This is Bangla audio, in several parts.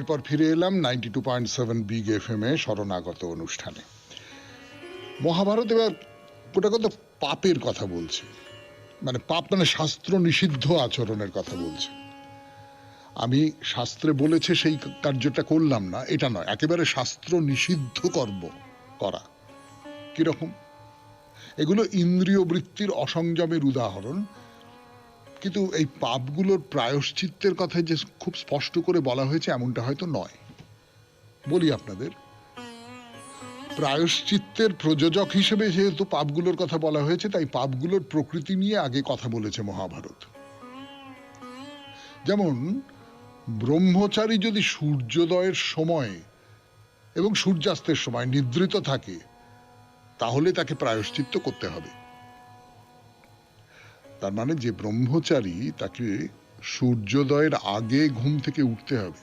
এরপর ফিরে এলাম 92.7 বিগ এফএম এ শরণাগত অনুষ্ঠানে। মহাভারত এবার গোটা কথা পাপের কথা বলছে, মানে পাপ মানে শাস্ত্র নিষিদ্ধ আচরণের কথা বলছে। আমি শাস্ত্রে বলেছে সেই কার্যটা করলাম না এটা নয়, একেবারে শাস্ত্র নিষিদ্ধ কর্ম করা। কিরকম? এগুলো ইন্দ্রিয় বৃত্তির অসংযমের উদাহরণ। কিন্তু এই পাপগুলোর প্রায়শ্চিত্তের কথায় যে খুব স্পষ্ট করে বলা হয়েছে এমনটা হয়তো নয়। বলি আপনাদের, প্রায়শ্চিত্তের প্রযোজক হিসেবে যেহেতু পাপগুলোর কথা বলা হয়েছে, তাই পাপগুলোর প্রকৃতি নিয়ে আগে কথা বলেছে মহাভারত। যেমন ব্রহ্মচারী যদি সূর্যোদয়ের সময় এবং সূর্যাস্তের সময় নিদ্রিত থাকে, তাহলে তাকে প্রায়শ্চিত্ত করতে হবে। তার মানে যে ব্রহ্মচারী, তাকে সূর্যোদয়ের আগে ঘুম থেকে উঠতে হবে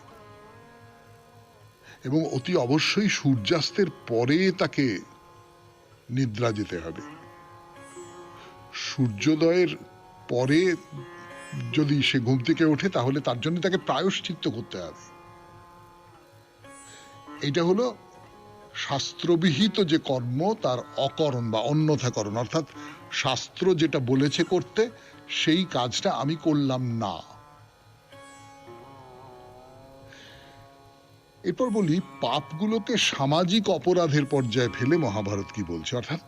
এবং অতি অবশ্যই সূর্যাস্তের পরে তাকে নিদ্রা যেতে হবে। সূর্যোদয়ের পরে যদি সে ঘুম থেকে ওঠে, তাহলে তার জন্য তাকে প্রায়শ্চিত্ত করতে হবে। এটা হলো শাস্ত্রবিহিত যে কর্ম, তার অকরণ বা অন্যথাকরণ, অর্থাৎ শাস্ত্র যেটা বলেছে করতে, সেই কাজটা আমি করলাম না। এরপর বলি, পাপগুলোকে সামাজিক অপরাধের পর্যায়ে ফেলে মহাভারত কি বলছে। অর্থাৎ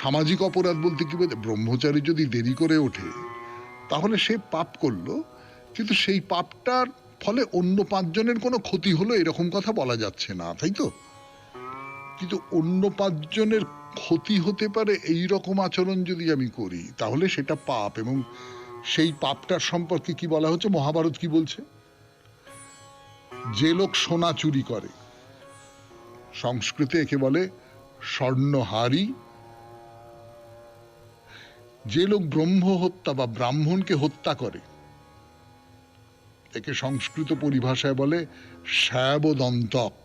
সামাজিক অপরাধ বলতে কি বলতে, ব্রহ্মচারী যদি দেরি করে ওঠে তাহলে সে পাপ করলো, কিন্তু সেই পাপটার ফলে অন্য পাঁচজনের কোনো ক্ষতি হলো এরকম কথা বলা যাচ্ছে না, তাই তো? কিন্তু অন্য পাঁচজনের ক্ষতি হতে পারে এই রকম আচরণ যদি আমি করি, তাহলে সেটা পাপ। এবং সেই পাপটার সম্পর্কে কি বলা হচ্ছে, মহাভারত কি বলছে? যে লোক সোনা চুরি করে, সংস্কৃতে একে বলে স্বর্ণহারি। যে লোক ব্রহ্ম হত্যা বা ব্রাহ্মণকে হত্যা করে, একে সংস্কৃত পরিভাষায় বলে শ্যাবদন্তক।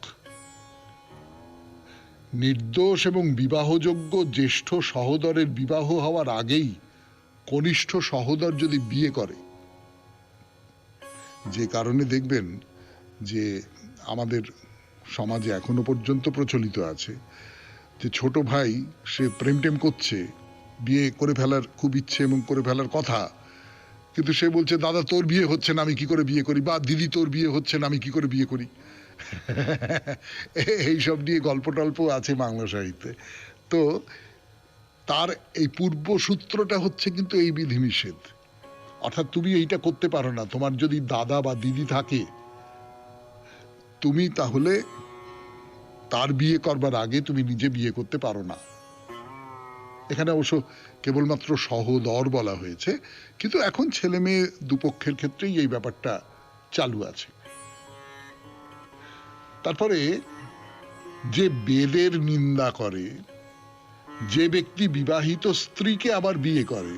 নির্দোষ এবং বিবাহযোগ্য জ্যেষ্ঠ সহোদরের বিবাহ হওয়ার আগেই কনিষ্ঠ সহোদর যদি বিয়ে করে, যে কারণে দেখবেন যে আমাদের সমাজে এখনো পর্যন্ত প্রচলিত আছে যে ছোট ভাই সে প্রেম টেম করছে, বিয়ে করে ফেলার খুব ইচ্ছে এবং করে ফেলার কথা, কিন্তু সে বলছে দাদা তোর বিয়ে হচ্ছে না, আমি কি করে বিয়ে করি, বা দিদি তোর বিয়ে হচ্ছে না, আমি কি করে বিয়ে করি। এইসব নিয়ে গল্প টল্প আছে বাংলা সাহিত্যে। তো তার এই পূর্বসূত্রটা হচ্ছে কিন্তু এই বিধিনিষেধ। অর্থাৎ তুমি এইটা করতে পারো না, তোমার যদি দাদা বা দিদি থাকে, তুমি তাহলে তার বিয়ে করবার আগে তুমি নিজে বিয়ে করতে পারো না। এখানে অবশ্য কেবলমাত্র সহোদর বলা হয়েছে, কিন্তু এখন ছেলে মেয়ে দুপক্ষের ক্ষেত্রেই এই ব্যাপারটা চালু আছে। তারপরে যে বেদের নিন্দা করে, যে ব্যক্তি বিবাহিত স্ত্রীকে আবার বিয়ে করে,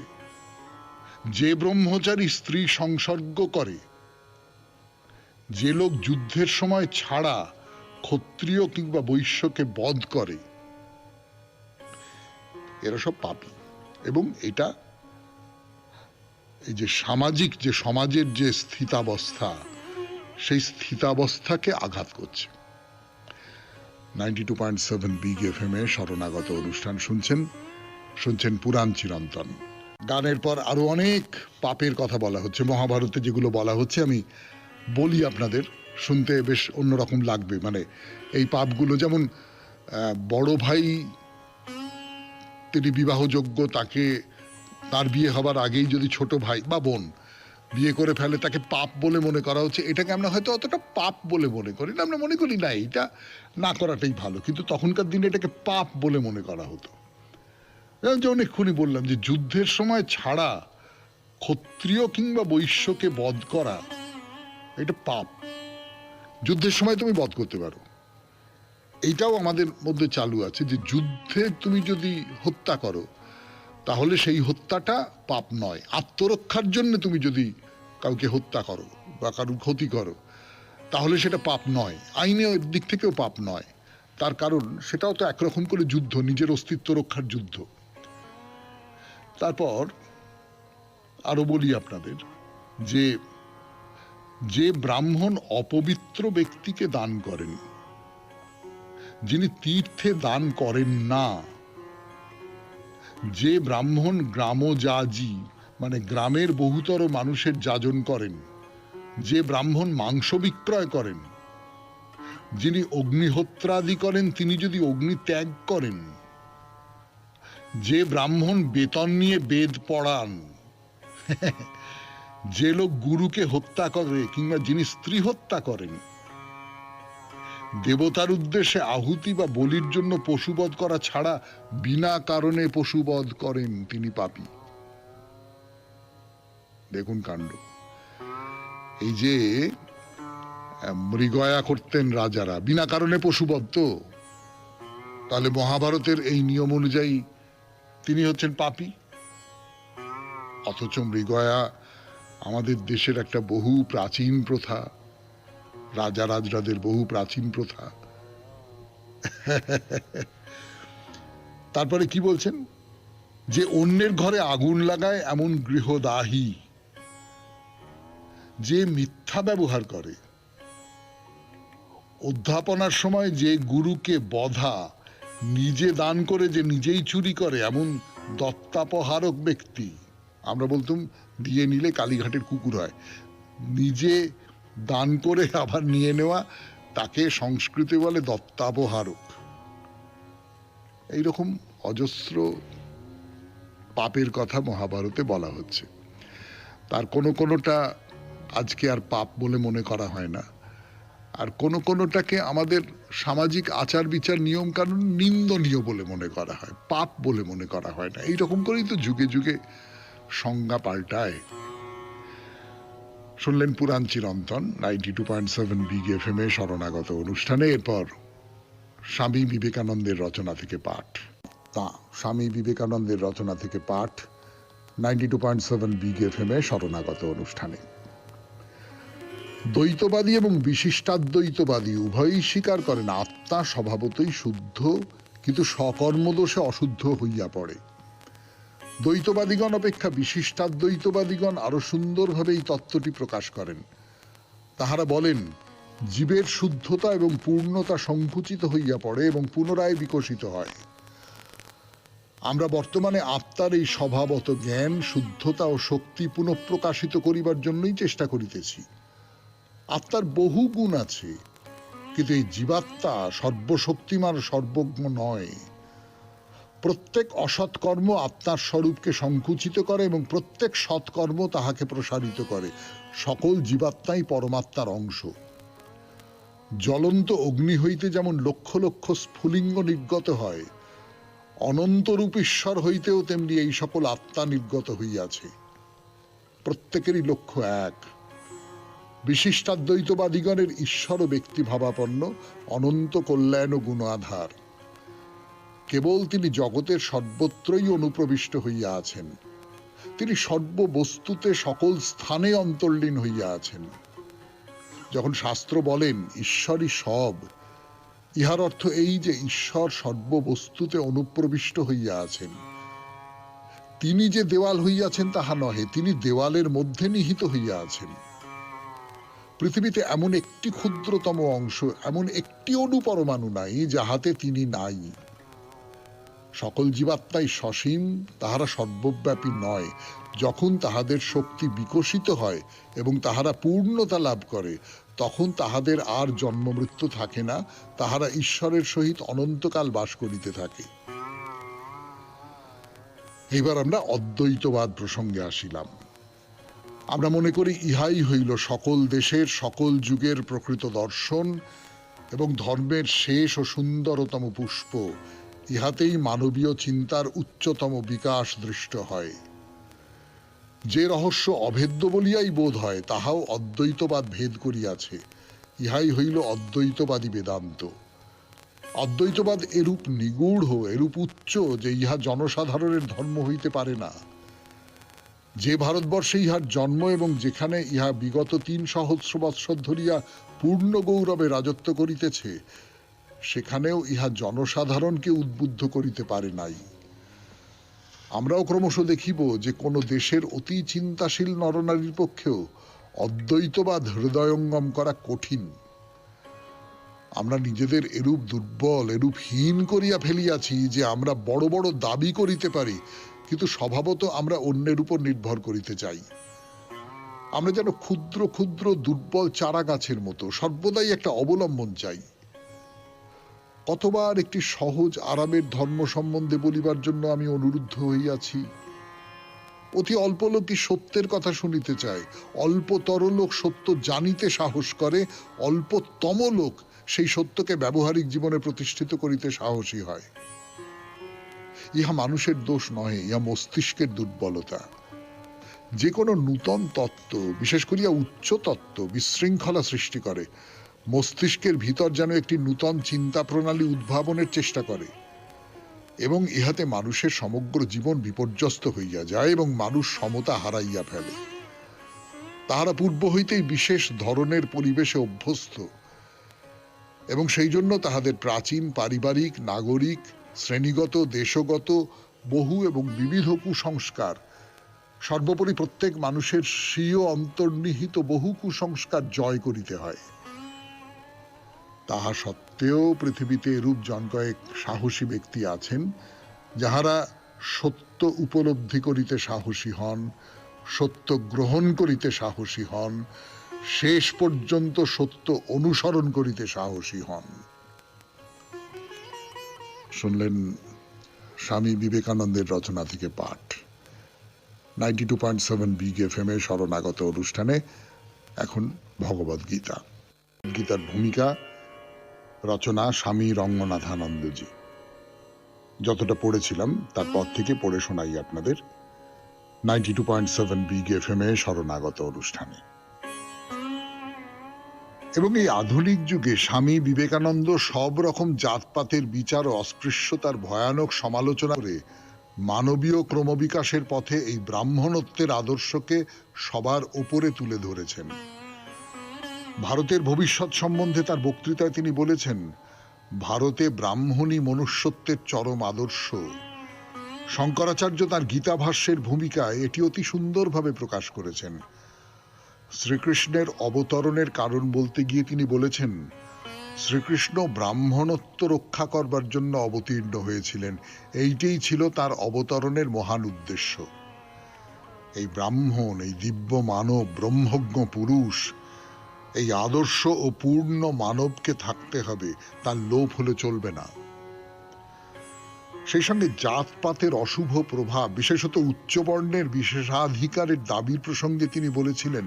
যে ব্রহ্মচারী স্ত্রী সংসর্গ করে, যে লোক যুদ্ধের সময় ছাড়া ক্ষত্রিয় কিংবা বৈশ্যকে বধ করে, এরা সব পাপী। এবং এটা এই যে সামাজিক, যে সমাজের যে স্থিতাবস্থা, সেই স্থিতাবস্থাকে আঘাত করছে। 92.7 বিগ এফএম এ শরণাগত অনুষ্ঠান শুনছেন পুরাণ চিরন্তন। গানের পর আরো অনেক পাপের কথা বলা হচ্ছে মহাভারতে, যেগুলো বলা হচ্ছে আমি বলি আপনাদের, শুনতে বেশ অন্যরকম লাগবে। মানে এই পাপগুলো যেমন বড় ভাই তিনি বিবাহযোগ্য, তাকে তার বিয়ে হবার আগেই যদি ছোট ভাই বা বোন বিয়ে করে ফেলে, তাকে পাপ বলে মনে করা হচ্ছে। এটাকে আমরা হয়তো অতটা পাপ বলে মনে করি না, আমরা মনে করি না এটা না করাটাই ভালো, কিন্তু তখনকার দিনে এটাকে পাপ বলে মনে করা হতো। যেমন এক্ষুনি বললাম যে যুদ্ধের সময় ছাড়া ক্ষত্রিয় কিংবা বৈশ্যকে বধ করা, এটা পাপ। যুদ্ধের সময় তুমি বধ করতে পারো, এইটাও আমাদের মধ্যে চালু আছে যে যুদ্ধে তুমি যদি হত্যা করো, তাহলে সেই হত্যাটা পাপ নয়। আত্মরক্ষার জন্য তুমি যদি কাউকে হত্যা করো বা কারোর ক্ষতি করো, তাহলে সেটা পাপ নয়, আইনের দিক থেকেও পাপ নয়। তার কারণ সেটাও তো একরকম করে যুদ্ধ, নিজের অস্তিত্ব রক্ষার যুদ্ধ। তারপর আরো বলি আপনাদের যে যে ব্রাহ্মণ অপবিত্র ব্যক্তিকে দান করেন, যিনি তীর্থে দান করেন না, যে ব্রাহ্মণ গ্রামযাজী মানে গ্রামের বহুতর মানুষের যাজন করেন, যে ব্রাহ্মণ মাংস বিক্রয় করেন, যিনি অগ্নিহোত্রাদি করেন, তিনি যদি অগ্নি ত্যাগ করেন, যে ব্রাহ্মণ বেতন নিয়ে বেদ পড়ান, যে লোক গুরুকে হত্যা করে কিংবা যিনি স্ত্রী হত্যা করেন, দেবতার উদ্দেশ্যে আহুতি বা বলির জন্য পশুবধ করা ছাড়া বিনা কারণে পশুবধ করেন, তিনি পাপী। দেখুন কাণ্ড। এই যে মৃগয়া করতেন রাজারা, বিনা কারণে পশুবধ, তো তাহলে মহাভারতের এই নিয়ম অনুযায়ী তিনি হচ্ছেন পাপী। অথচ মৃগয়া আমাদের দেশের একটা বহু প্রাচীন প্রথা, রাজা রাজরাদের বহু প্রাচীন প্রথা। তারপরে কি বলছেন, যে অন্যের ঘরে আগুন লাগায় এমন গৃহদাহী, যে মিথ্যা ব্যবহার করে, অধ্যাপনার সময় যে গুরুকে বধা, নিজে দান করে যে নিজেই চুরি করে এমন দত্তাপহারক ব্যক্তি, আমরা বলতাম দিয়ে নিলে কালীঘাটের কুকুর হয়, নিজে দান করে আবার নিয়ে নেওয়া, তাকে সংস্কৃতে বলে দত্তাপহারক। এইরকম অজস্র পাপের কথা মহাভারতে বলা হচ্ছে। তার কোনোটা আজকে আর পাপ বলে মনে করা হয় না, আর কোনোটাকে আমাদের সামাজিক আচার বিচার নিয়ম কানুন নিন্দনীয় বলে মনে করা হয়, পাপ বলে মনে করা হয় না। এইরকম করেই তো যুগে যুগে সংজ্ঞা পাল্টায়। শুনলেন পুরাণ চিরন্তন 92.7 বিগ এফএম এ শরণাগত অনুষ্ঠানে। এরপর স্বামী বিবেকানন্দের রচনা থেকে পাঠ। স্বামী বিবেকানন্দের রচনা থেকে পাঠ 92.7 বিগ এফএম এ শরণাগত অনুষ্ঠানে। দ্বৈতবাদী এবং বিশিষ্টাদ্বৈতবাদী উভয়ই স্বীকার করেন আত্মা স্বভাবতই শুদ্ধ, কিন্তু সকর্মদোষে অশুদ্ধ হইয়া পড়ে। দ্বৈতবাদীগণ অপেক্ষা বিশিষ্টাদ্বৈতবাদীগণ আরো সুন্দরভাবে এই তত্ত্বটি প্রকাশ করেন। তাহারা বলেন, জীবের শুদ্ধতা এবং পূর্ণতা সংকুচিত হইয়া পড়ে এবং পুনরায় বিকশিত হয়। আমরা বর্তমানে আত্মার এই স্বভাবত জ্ঞান, শুদ্ধতা ও শক্তি পুনঃপ্রকাশিত করিবার জন্যই চেষ্টা করিতেছি। আত্মার বহু গুণ আছে, কিন্তু এই জীবাত্মা সর্বশক্তিমান সর্বজ্ঞ নয়। প্রত্যেক অসৎকর্ম আত্মার স্বরূপকে সংকুচিত করে এবং প্রত্যেক সৎকর্ম তাহাকে প্রসারিত করে। সকল জীবাত্মাই পরমাত্মার অংশ। জ্বলন্ত অগ্নি হইতে যেমন লক্ষ লক্ষ স্ফুলিঙ্গ নির্গত হয়, অনন্তরূপ ঈশ্বর হইতেও তেমনি এই সকল আত্মা নির্গত হইয়াছে। প্রত্যেকেরই লক্ষ্য এক। বিশিষ্টাদ্বৈতবাদীগণের ঈশ্বর ব্যক্তি ভাবাপন্ন, অনন্ত কল্যাণ ও গুণাধার। কেবল তিনি জগতের সর্বত্রই অনুপ্রবিষ্ট হইয়া আছেন। তিনি সর্ববস্তুতে সকল স্থানে অন্তর্লীন হইয়া আছেন। যখন শাস্ত্র বলেন ঈশ্বরই সব, ইহার অর্থ এই যে ঈশ্বর সর্ববস্তুতে অনুপ্রবিষ্ট হইয়া আছেন। তিনি যে দেওয়াল হইয়াছেন তাহা নহে, তিনি দেওয়ালের মধ্যে নিহিত হইয়া আছেন। পৃথিবীতে এমন একটি ক্ষুদ্রতম অংশ, এমন একটি অণুপরমাণু নাই যাহাতে তিনি নাই। সকল জীবাত্মাই সসীম, তাহারা সর্বব্যাপী নয়। যখন তাহাদের শক্তি বিকশিত হয় এবং তাহারা পূর্ণতা লাভ করে, তখন তাহাদের আর জন্ম মৃত্যু থাকে না, তাহারা ঈশ্বরের সহিত অনন্তকাল বাস করিতে থাকে। এইবার আমরা অদ্বৈতবাদ প্রসঙ্গে আসিলাম। আমরা মনে করি ইহাই হইল সকল দেশের সকল যুগের প্রকৃত দর্শন এবং ধর্মের শেষ ও সুন্দরতম পুষ্প। ইহাতেই মানবীয় চিন্তার উচ্চতম বিকাশ দৃষ্ট হয়। যে রহস্য অভেদ্য বলিয়াই বোধ হয়, তাহাও অদ্বৈতবাদ ভেদ করিয়াছে। ইহাই হইল অদ্বৈতবাদী বেদান্ত। অদ্বৈতবাদ এরূপ নিগূঢ়, এরূপ উচ্চ যে ইহা জনসাধারণের ধর্ম হইতে পারে না। যে ভারতবর্ষে ইহার জন্ম এবং যেখানে ইহা বিগত ৩ সহস্র বৎসর ধরিয়া পূর্ণ গৌরবে রাজত্ব করিতেছে, সেখানেও ইহা জনসাধারণকে উদ্বুদ্ধ করিতে পারে নাই। আমরাও ক্রমশ দেখিব যে কোন দেশের অতি চিন্তাশীল নরনারীর পক্ষেও অদ্বৈতবাদ হৃদয়ঙ্গম করা কঠিন। আমরা নিজেদের এরূপ দুর্বল, এরূপ হীন করিয়া ফেলিয়াছি যে আমরা বড় বড় দাবি করিতে পারি, কিন্তু স্বভাবত আমরা অন্যের উপর নির্ভর করিতে চাই। আমরা যেন ক্ষুদ্র ক্ষুদ্র দুর্বল চারা গাছের মতো সর্বদাই একটা অবলম্বন চাই। কতবার একটি সহজ আরামের ধর্ম সম্বন্ধে বলিবার জন্য আমি অনুরুদ্ধ হইয়াছি। অতি অল্প লোকই সত্যের কথা শুনিতে চায়, অল্পতর লোক সত্য জানিতে সাহস করে, অল্পতম লোক সেই সত্যকে ব্যবহারিক জীবনে প্রতিষ্ঠিত করিতে সাহসী হয়। ইহা মানুষের দোষ নহে, ইহা মস্তিষ্কের দুর্বলতা। যে কোনো নূতন তত্ত্ব, বিশেষ করিয়া উচ্চ তত্ত্ব, বিশৃঙ্খলা সৃষ্টি করে। মস্তিষ্কের ভিতর যেন একটি নূতন চিন্তা প্রণালী উদ্ভাবনের চেষ্টা করে, এবং ইহাতে মানুষের সমগ্র জীবন বিপর্যস্ত হইয়া যায় এবং মানুষ সমতা হারাইয়া ফেলে। তাহারা পূর্ব হইতেই বিশেষ ধরনের পরিবেশে অভ্যস্ত, এবং সেই জন্য তাহাদের প্রাচীন পারিবারিক, নাগরিক, শ্রেণীগত, দেশগত বহু এবং বিবিধ কুসংস্কার, সর্বোপরি প্রত্যেক মানুষের স্বীয় অন্তর্নিহিত বহু কুসংস্কার জয় করিতে হয়। তাহা সত্ত্বেও পৃথিবীতে এরূপ জন কয়েক সাহসী ব্যক্তি আছেন, যাহারা সত্য উপলব্ধি করিতে সাহসী হন, সত্য গ্রহণ করিতে সাহসী হন, শেষ পর্যন্ত সত্য অনুসরণ করিতে সাহসী হন। শুনলেন স্বামী বিবেকানন্দের রচনা থেকে পাঠ। 92.7 বিগ এফএম এর শরণাগত অনুষ্ঠানে এখন ভগবদ গীতা। গীতার ভূমিকা, রচনা স্বামী রঙ্গনাথানন্দজি। যতটা পড়েছিলাম তারপর থেকে পড়ে শোনাই আপনাদের 92.7 বিগ এফএম এর শরণাগত অনুষ্ঠানে। এবং এই আধুনিক যুগে স্বামী বিবেকানন্দ সব রকম জাতপাতের বিচার ও অস্পৃশ্যতার ভয়ানক সমালোচনা করে মানবীয় ক্রমবিকাশের পথে এই ব্রাহ্মণত্বের আদর্শকে সবার ওপরে তুলে ধরেছেন। ভারতের ভবিষ্যৎ সম্বন্ধে তার বক্তৃতায় তিনি বলেছেন, ভারতে ব্রাহ্মণী মনুষ্যত্বের চরম আদর্শ। শঙ্করাচার্য তার গীতা ভাষ্যের ভূমিকায় এটি অতি সুন্দরভাবে প্রকাশ করেছেন। শ্রীকৃষ্ণের অবতরণের কারণ বলতে গিয়ে তিনি বলেছেন, শ্রীকৃষ্ণ ব্রাহ্মণত্ব রক্ষা করবার জন্য অবতীর্ণ হয়েছিলেন, এইটাই ছিল তার অবতরণের মহান উদ্দেশ্য। এই ব্রাহ্মণ, এই দিব্য মানব, ব্রহ্মজ্ঞ পুরুষ, এই আদর্শ ও পূর্ণ মানবকে থাকতে হবে, তার লোভ হলে চলবে না। সেই সঙ্গে জাতপাতের অশুভ প্রভাব, বিশেষত উচ্চবর্ণের বিশেষাধিকারের দাবির প্রসঙ্গে তিনি বলেছিলেন,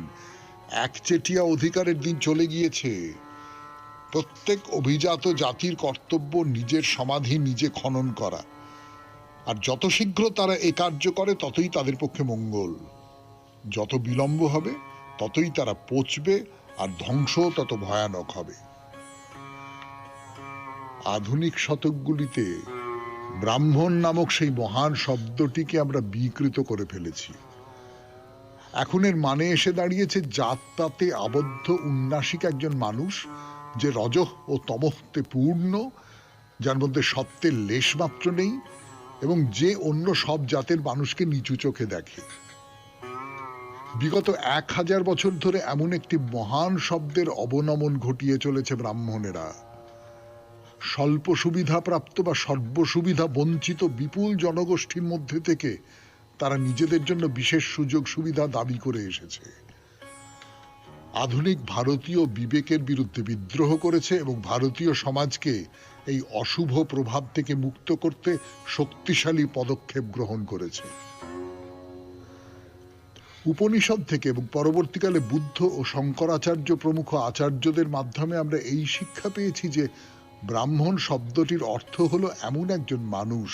একচেটিয়া অধিকারের দিন চলে গিয়েছে। প্রত্যেক অভিজাত জাতির কর্তব্য নিজের সমাধি নিজে খনন করা, আর যত শীঘ্র তারা এ কার্য করে ততই তাদের পক্ষে মঙ্গল। যত বিলম্ব হবে ততই তারা পচবে, আর ধ্বংস তত ভয়ানক হবে। আধুনিক শতকগুলিতে ব্রাহ্মণ নামক সেই মহান শব্দটিকে আমরা বিকৃত করে ফেলেছি। এখন এর মানে এসে দাঁড়িয়েছে জাতপাতে আবদ্ধ উন্নাসিক একজন মানুষ, যে রজঃ ও তমঃতে পূর্ণ, যার মধ্যে সত্যের লেশমাত্র নেই, এবং যে অন্য সব জাতের মানুষকে নিচু চোখে দেখে। বিগত 1000 বছর ধরে এমন একটি মহান শব্দের অবনমন ঘটিয়ে চলেছে ব্রাহ্মণেরা। স্বল্প সুবিধা প্রাপ্ত বা সর্বসুবিধা বঞ্চিত বিপুল জনগোষ্ঠীর মধ্যে থেকে তারা নিজেদের জন্য বিশেষ সুযোগ সুবিধা দাবি করে এসেছে। আধুনিক ভারতীয় বিবেকের বিরুদ্ধে বিদ্রোহ করেছে এবং ভারতীয় সমাজকে এই অশুভ প্রভাব থেকে মুক্ত করতে শক্তিশালী পদক্ষেপ গ্রহণ করেছে। উপনিষদ থেকে এবং পরবর্তীকালে বুদ্ধ ও শঙ্করাচার্য প্রমুখ আচার্যদের মাধ্যমে আমরা এই শিক্ষা পেয়েছি যে ব্রাহ্মণ শব্দটির অর্থ হলো এমন একজন মানুষ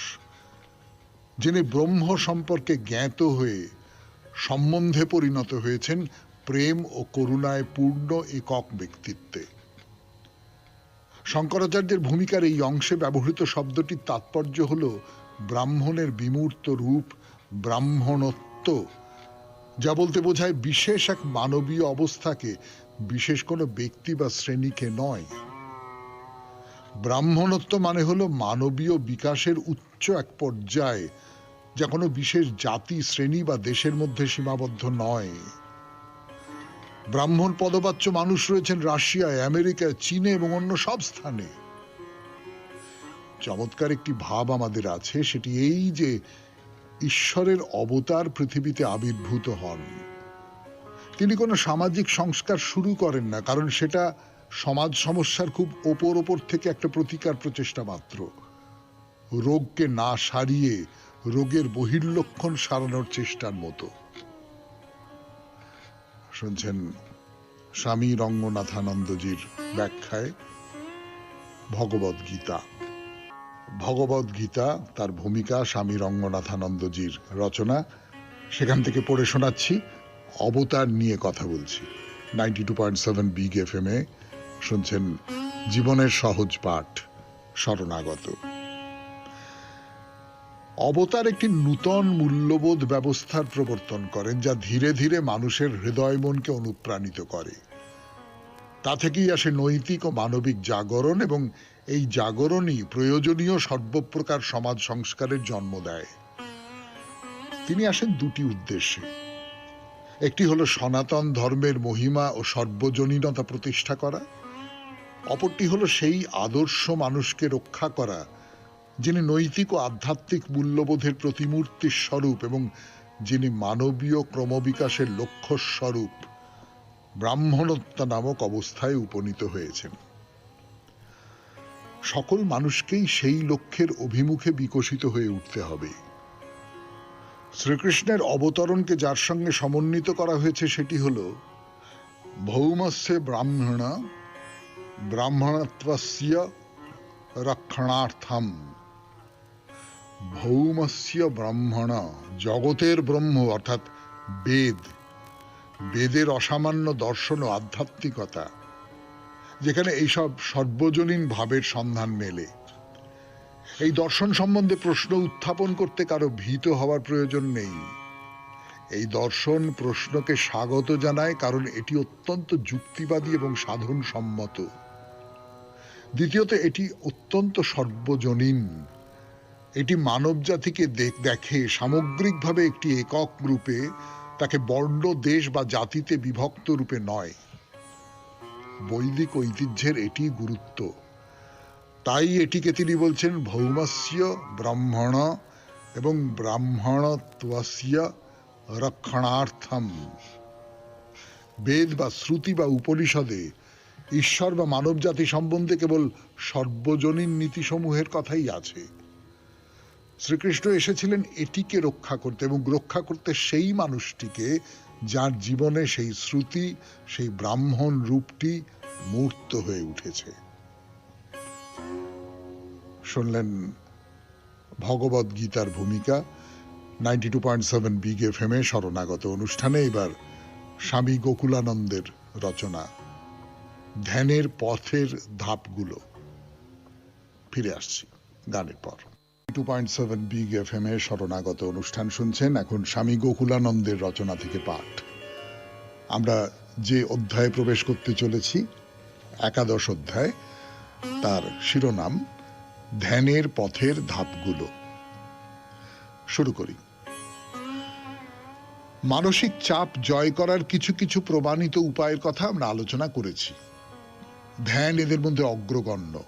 যিনি ব্রহ্ম সম্পর্কে জ্ঞাত হয়ে সম্বন্ধে পরিণত হয়েছেন প্রেম ও করুণায় পূর্ণ একক ব্যক্তিত্বে। শঙ্করাচার্যের ভূমিকার এই অংশে ব্যবহৃত শব্দটির তাৎপর্য হল ব্রাহ্মণের বিমূর্ত রূপ, ব্রাহ্মণত্ব, যা বলতে বোঝায় বিশেষ এক মানবীয় অবস্থাকে, বিশেষ কোনো ব্যক্তি বা শ্রেণীকে নয়। ব্রাহ্মণত্ব মানে হলো মানবীয় বিকাশের উচ্চ এক পর্যায়, যা কোনো বিশেষ জাতি, শ্রেণী বা দেশের মধ্যে সীমাবদ্ধ নয়। ব্রাহ্মণ পদবাচ্য মানুষ রয়েছেন রাশিয়ায়, আমেরিকায়, চীনে এবং অন্য সব স্থানে। চমৎকার একটি ভাব আমাদের আছে, সেটি এই যে ঈশ্বরের অবতার পৃথিবীতে আবির্ভূত হন। তিনি কোনো সামাজিক সংস্কার শুরু করেন না, কারণ সেটা সমাজ সমস্যার খুব ওপর থেকে একটা প্রতিকার প্রচেষ্টা মাত্র। রোগকে না সারিয়ে রোগের বহির্লক্ষণ সারানোর চেষ্টার মতো। শুনছেন স্বামী রঙ্গনাথানন্দজির ব্যাখ্যায় ভগবদ গীতা। ভগবদ গীতা, তার ভূমিকা, স্বামী রঙ্গনাথানন্দজির রচনা, সেখান থেকে পড়ে শোনাচ্ছি। অবতার নিয়ে কথা বলছি। 92.7 বিগ FM এ শুনছেন জীবনের সহজ পাঠ, শরণাগত। অবতার একটি নূতন মূল্যবোধ ব্যবস্থার প্রবর্তন করেন, যা ধীরে ধীরে মানুষের হৃদয় মনকে অনুপ্রাণিত করে। তা থেকেই আসে নৈতিক ও মানবিক জাগরণ, এবং এই জাগরণই প্রয়োজনীয় সর্বপ্রকার সমাজ সংস্কারের জন্ম দেয়। তিনি আসেন দুটি উদ্দেশ্যে। একটি হলো সনাতন ধর্মের মহিমা ও সর্বজনীনতা প্রতিষ্ঠা করা, অপরটি হলো সেই আদর্শ মানুষকে রক্ষা করা যিনি নৈতিক ও আধ্যাত্মিক মূল্যবোধের প্রতিমূর্তির স্বরূপ এবং যিনি মানবীয় ক্রমবিকাশের লক্ষ্য স্বরূপ ব্রাহ্মণত্ব নামক অবস্থায় উপনীত হয়েছেন। সকল মানুষকেই সেই লক্ষ্যের অভিমুখে বিকশিত হয়ে উঠতে হবে। শ্রীকৃষ্ণের অবতরণকে যার সঙ্গে সমন্বিত করা হয়েছে সেটি হল ভৌমস্য ব্রাহ্মণ ব্রাহ্মণত্বস্য রক্ষণার্থম। ভৌমস্য ব্রাহ্মণ, জগতের ব্রহ্ম অর্থাৎ বেদ, বেদের অসামান্য দর্শন ও আধ্যাত্মিকতা, যেখানে এইসব সর্বজনীন ভাবের সন্ধান মেলে। এই দর্শন সম্বন্ধে প্রশ্ন উত্থাপন করতে কারো ভীত হওয়ার প্রয়োজন নেই। এই দর্শন প্রশ্নকে স্বাগত জানায়, কারণ এটি অত্যন্ত যুক্তিবাদী এবং সাধন সম্মত। দ্বিতীয়ত, এটি অত্যন্ত সর্বজনীন। এটি মানব জাতিকে দেখে সামগ্রিকভাবে একটি একক রূপে, তাকে বর্ণ, দেশ বা জাতিতে বিভক্ত রূপে নয়। বৈদিক ঐতিহ্যের এটি গুরুত্ব। তাই এটিকে তিনি বলছেন ভৌমস্য ব্রাহ্মণ এবং ব্রাহ্মণত্বস্য রক্ষণার্থম। বেদ বা শ্রুতি বা উপনিষদে ঈশ্বর বা মানব জাতি সম্বন্ধে কেবল সর্বজনীন নীতিসমূহের কথাই আছে। শ্রীকৃষ্ণ এসেছিলেন এটিকে রক্ষা করতে, এবং রক্ষা করতে সেই মানুষটিকে যার জীবনে সেই শ্রুতি, সেই ব্রাহ্মণ রূপটি মূর্ত হয়ে উঠেছে। শুনলেন ভগবদ গীতার ভূমিকা 92.7 বিগ FM এ শরণাগত অনুষ্ঠানে। এবার স্বামী গোকুলানন্দের রচনা ধ্যানের পথের ধাপগুলো। ফিরে আসছি গানের পর। 2.7 বিগ FM এ শরণাগত অনুষ্ঠান শুনছেন। এখন স্বামী গোকুলানন্দের রচনা থেকে পাঠ। আমরা যে অধ্যায়ে প্রবেশ করতে চলেছি, একাদশ অধ্যায়, তার শিরোনাম ধ্যানের পথের ধাপগুলো। শুরু করি। মানসিক চাপ জয় করার কিছু কিছু প্রমাণিত উপায়ের কথা আমরা আলোচনা করেছি। ধ্যান এদের মধ্যে অগ্রগণ্য।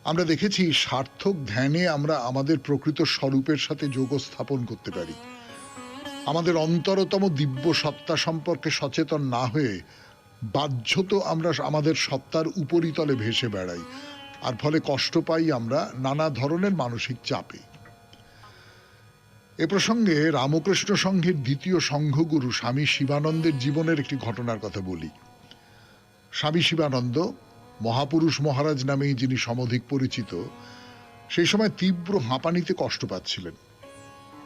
আমরা দেখেছি সার্থক ধ্যানে আমরা আমাদের প্রকৃত স্বরূপের সাথে যোগ স্থাপন করতে পারি। আমাদের অন্তরতম দিব্য সত্তা সম্পর্কে সচেতন না হয়ে বাহ্যত আমরা আমাদের সত্তার উপরিতলে ভেসে বেড়াই, আর ফলে কষ্ট পাই আমরা নানা ধরনের মানসিক চাপে। এ প্রসঙ্গে রামকৃষ্ণ সংঘের দ্বিতীয় সংঘগুরু স্বামী শিবানন্দের জীবনের একটি ঘটনার কথা বলি। স্বামী শিবানন্দ, মহাপুরুষ মহারাজ নামেই যিনি সমধিক পরিচিত, সেই সময় তীব্র হাঁপানিতে কষ্ট পাচ্ছিলেন।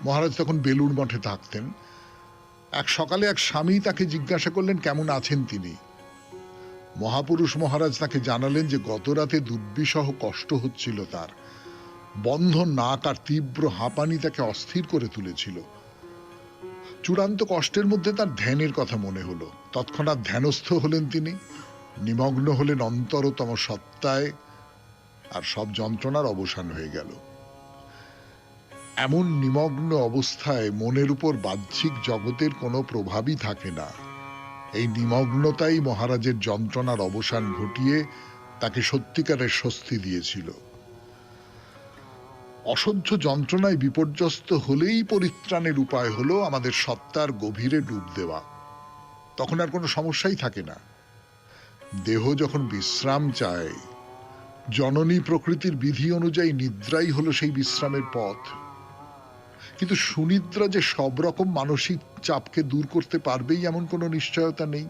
মহারাজ তখন বেলুড় মঠে থাকতেন। এক সকালে এক স্বামী তাকে জিজ্ঞাসা করলেন কেমন আছেন তিনি। মহাপুরুষ মহারাজ তাকে জানালেন যে গত রাতে দুর্বিষহ কষ্ট হচ্ছিল তার। বন্ধ নাক আর তীব্র হাঁপানি তাকে অস্থির করে তুলেছিল। চূড়ান্ত কষ্টের মধ্যে তার ধ্যানের কথা মনে হলো। তৎক্ষণাৎ ধ্যানস্থ হলেন তিনি, নিমগ্ন হলেন অন্তরতম সত্তায়, আর সব যন্ত্রণার অবসান হয়ে গেল। এমন নিমগ্ন অবস্থায় মনের উপর বাহ্যিক জগতের কোনো প্রভাবই থাকে না। এই নিমগ্নতাই মহারাজের যন্ত্রণার অবসান ঘটিয়ে তাকে সত্যিকারের স্বস্তি দিয়েছিল। অসহ্য যন্ত্রণায় বিপর্যস্ত হলেই পরিত্রাণের উপায় হলো আমাদের সত্তার গভীরে ডুব দেওয়া। তখন আর কোনো সমস্যাই থাকে না। দেহ যখন বিশ্রাম চায়, জননী প্রকৃতির বিধি অনুযায়ী নিদ্রাই হলো সেই বিশ্রামের পথ। কিন্তু সুনিদ্রা যে সব রকম মানসিক চাপকে দূর করতে পারবেই এমন কোনো নিশ্চয়তা নেই।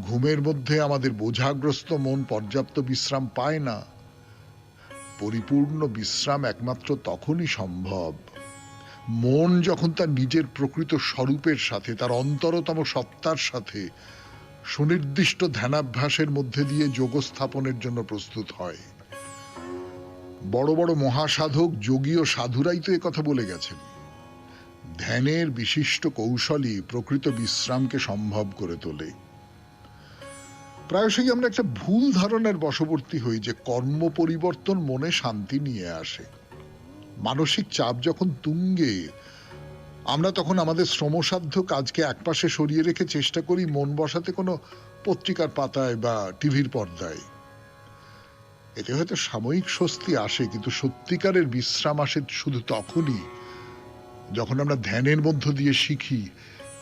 ঘুমের মধ্যে আমাদের বোঝাগ্রস্ত মন পর্যাপ্ত বিশ্রাম পায় না। পরিপূর্ণ বিশ্রাম একমাত্র তখনই সম্ভব মন যখন তার নিজের প্রকৃত স্বরূপের সাথে, তার অন্তরতম সত্তার সাথে সুনির্দিষ্ট ধ্যানাভ্যাসের মধ্যে দিয়ে যোগ স্থাপনের জন্য প্রস্তুত হয়। বড় বড় মহাসাধক, যোগী ও সাধুরাই তো কথা বলে গেছেন। ধ্যানের বিশিষ্ট কৌশলই প্রকৃত বিশ্রামকে সম্ভব করে তোলে। প্রায়শই আমরা একটা ভুল ধারণার বশবর্তী হই যে কর্ম পরিবর্তন মনে শান্তি নিয়ে আসে। মানসিক চাপ যখন তুঙ্গে, আমরা তখন আমাদের শ্রমসাধ্য কাজকে একপাশে সরিয়ে রেখে চেষ্টা করি মন বসাতে কোনো পত্রিকার পাতায় বা টিভির পর্দায়। এতে হয়তো সাময়িক স্বস্তি আসে, কিন্তু সত্যিকারের বিশ্রাম আসে শুধু তখনই যখন আমরা ধ্যানের মধ্য দিয়ে শিখি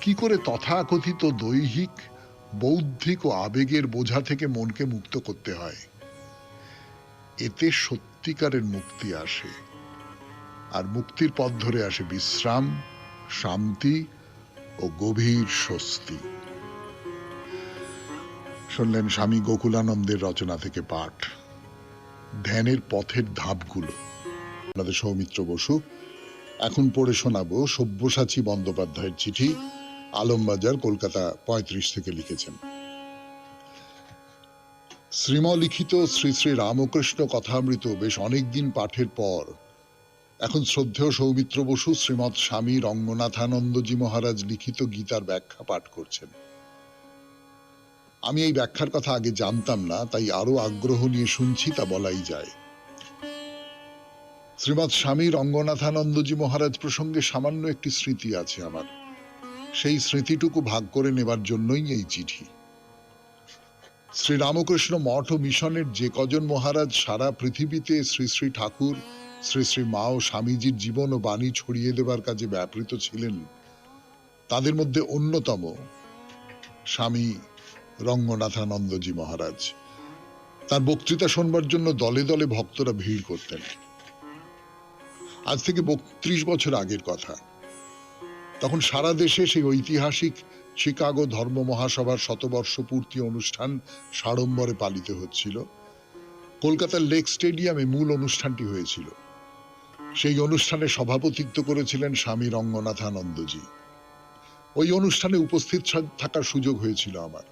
কি করে তথাকথিত দৈহিক, বৌদ্ধিক ও আবেগের বোঝা থেকে মনকে মুক্ত করতে হয়। এতে সত্যিকারের মুক্তি আসে, আর মুক্তির পথ ধরে আসে বিশ্রাম, শান্তি ও গভীর স্বস্তি। শুনলেন স্বামী গোকুলানন্দের রচনা থেকে পাঠ, ধ্যানের পথের ধাপগুলো। আপনাদের সৌমিত্র বসু। এখন পড়ে শোনাবো সব্যসাচী বন্দ্যোপাধ্যায়ের চিঠি, আলমবাজার, কলকাতা ৩৫ থেকে লিখেছেন। শ্রীমলিখিত শ্রী শ্রী রামকৃষ্ণ কথামৃত বেশ অনেকদিন পাঠের পর এখন শ্রদ্ধেয় সৌমিত্র বসু শ্রীমৎ স্বামী রঙ্গনাথানন্দজি মহারাজ লিখিত গীতার ব্যাখ্যা পাঠ করছেন। আমি এই ব্যাখ্যার কথা আগে জানতাম না, তাই আরো আগ্রহ নিয়ে শুনছি, তা বলাই যায়। শ্রীমৎ স্বামী রঙ্গনাথানন্দজি মহারাজ প্রসঙ্গে সামান্য একটি স্মৃতি আছে আমার। সেই স্মৃতিটুকু ভাগ করে নেবার জন্যই এই চিঠি। শ্রীরামকৃষ্ণ মঠ ও মিশনের যে কজন মহারাজ সারা পৃথিবীতে শ্রী শ্রী ঠাকুর, শ্রী শ্রী মা ও স্বামীজির জীবন ও বাণী ছড়িয়ে দেবার কাজে ব্যাপৃত ছিলেন, তাদের মধ্যে অন্যতম স্বামী রঙ্গনাথানন্দজি মহারাজ। তার বক্তৃতা শোনবার জন্য দলে দলে ভক্তরা ভিড় করতেন। আজ থেকে ৩২ বছর আগের কথা। তখন সারা দেশে সেই ঐতিহাসিক শিকাগো ধর্ম মহাসভার শতবর্ষ পূর্তি অনুষ্ঠান সাড়ম্বরে পালিত হচ্ছিল। কলকাতার লেক স্টেডিয়ামে মূল অনুষ্ঠানটি হয়েছিল। সেই অনুষ্ঠানে সভাপতিত্ব করেছিলেন স্বামী রঙ্গনাথানন্দজি। ওই অনুষ্ঠানে উপস্থিত থাকার সুযোগ হয়েছিল আমার।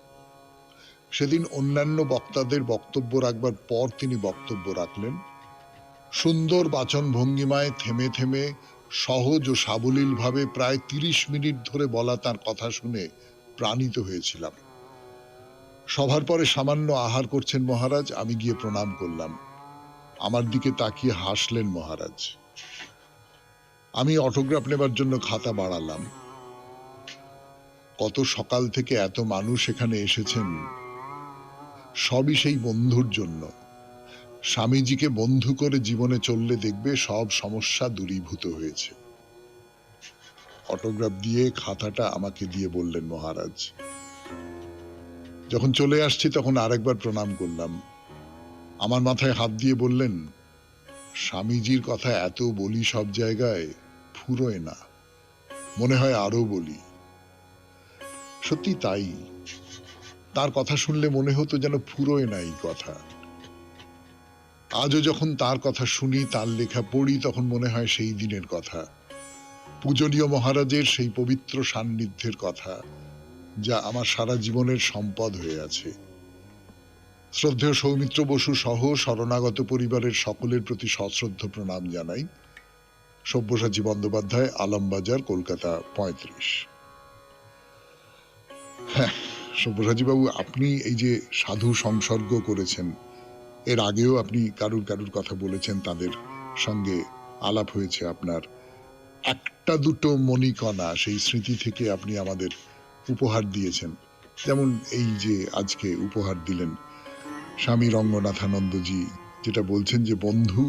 সেদিন অন্যান্য বক্তাদের বক্তব্য রাখবার পর তিনি বক্তব্য রাখলেন। সুন্দর বাচন ভঙ্গিমায় থেমে থেমে সহজ ও সাবলীল ভাবে প্রায় ৩০ মিনিট ধরে বলা তার কথা শুনে প্রাণিত হয়েছিলাম। সভার পরে সামান্য আহার করছেন মহারাজ, আমি গিয়ে প্রণাম করলাম। আমার দিকে তাকিয়ে হাসলেন মহারাজ। আমি অটোগ্রাফ নেবার জন্য খাতা বাড়ালাম। কত সকাল থেকে এত মানুষ এখানে এসেছেন, সবই সেই বন্ধুর জন্য। স্বামীজিকে বন্ধু করে জীবনে চললে দেখবে সব সমস্যা দূরীভূত হয়েছে। অটোগ্রাফ দিয়ে খাতাটা আমাকে দিয়ে বললেন মহারাজ। যখন চলে আসছি তখন আরেকবার প্রণাম করলাম। আমার মাথায় হাত দিয়ে বললেন, স্বামীজির কথা এত বলি সব জায়গায়, ফুরোয় না, মনে হয় আরো বলি। সত্যি তাই। তার কথা শুনলে মনে হতো যেন ফুরোয় না এই কথা। আজও যখন তার কথা শুনি, তার লেখা পড়ি, তখন মনে হয় সেই দিনের কথা, পূজনীয় মহারাজের সেই পবিত্র সান্নিধ্যের কথা, যা আমার সারা জীবনের সম্পদ হয়ে আছে। শ্রদ্ধেয় সৌমিত্র বসু সহ শরণাগত পরিবারের সকলের প্রতি সশ্রদ্ধ প্রণাম জানাই। সব্যসাচী বন্দ্যোপাধ্যায়, আলমবাজার, কলকাতা ৩৫। হ্যাঁ সব্যসাচী বাবু, আপনি এই যে সাধু সংসর্গ করেছেন, এর আগেও আপনি কারুর কথা বলেছেন, তাদের সঙ্গে আলাপ হয়েছে আপনার। একটা দুটো মণিকণা সেই স্মৃতি থেকে আপনি আমাদের উপহার দিয়েছেন, যেমন এই যে আজকে উপহার দিলেন স্বামী রঙ্গনাথানন্দজি, যেটা বলছেন যে বন্ধু,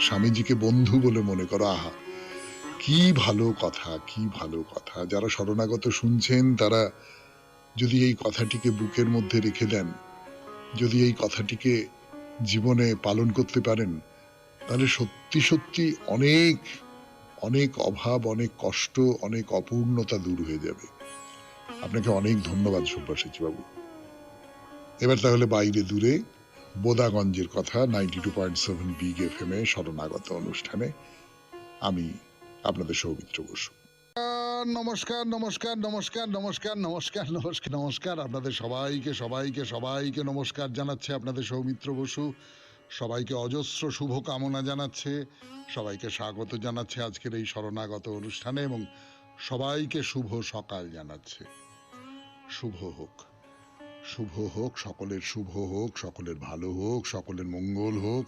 স্বামীজিকে বন্ধু বলে মনে করো। আহা, কি ভালো কথা, কি ভালো কথা। যারা শরণাগত শুনছেন তারা যদি এই কথাটিকে বুকের মধ্যে রেখে দেন, যদি এই কথাটিকে জীবনে পালন করতে পারেন, তাহলে সত্যি সত্যি অনেক অনেক অভাব, অনেক কষ্ট, অনেক অপূর্ণতা দূর হয়ে যাবে। আপনাকে অনেক ধন্যবাদ সুভাষিচি বাবু। এবার তাহলে বাইরে দূরে বোদাগঞ্জের কথা 92.7 বিগ এফএম এ শরণাগত অনুষ্ঠানে আমি আপনাদের সৌমিত্র বসু। নমস্কার নমস্কার নমস্কার নমস্কার নমস্কার নমস্কার নমস্কার আপনাদের সবাইকে সবাইকে সবাইকে নমস্কার জানাচ্ছে আপনাদের সৌমিত্র বসু। সবাইকে অজস্র শুভ কামনা জানাচ্ছে, সবাইকে স্বাগত জানাচ্ছে আজকের এই শরণাগত অনুষ্ঠানে, এবং সবাইকে শুভ সকাল জানাচ্ছে। শুভ হোক, শুভ হোক, সকলের শুভ হোক, সকলের ভালো হোক, সকলের মঙ্গল হোক।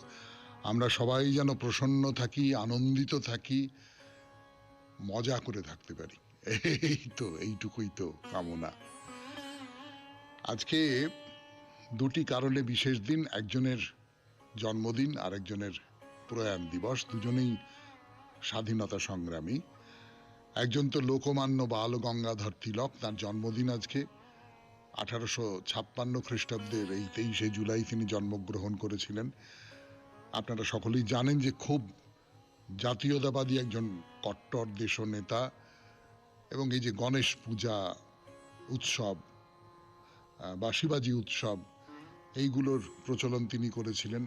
আমরা সবাই যেন প্রসন্ন থাকি, আনন্দিত থাকি, মজা করে থাকতে পারি। এই তো, এইটুকুই তো কামনা। আজকে দুটি কারণে বিশেষ দিন, একজনের জন্মদিন আর একজনের প্রয়াণ দিবস। দুজনেই স্বাধীনতা সংগ্রামী। একজন তো লোকমান্য বাল গঙ্গাধর তিলক, তার জন্মদিন আজকে। 1856 খ্রিস্টাব্দের এই 23শে জুলাই তিনি জন্মগ্রহণ করেছিলেন। আপনারা সকলেই জানেন যে খুব জাতীয়তাবাদী একজন কট্টর দেশনেতা, এবং এই যে গণেশ পূজা উৎসব বা শিবাজি উৎসব, এইগুলোর প্রচলন তিনি করেছিলেন,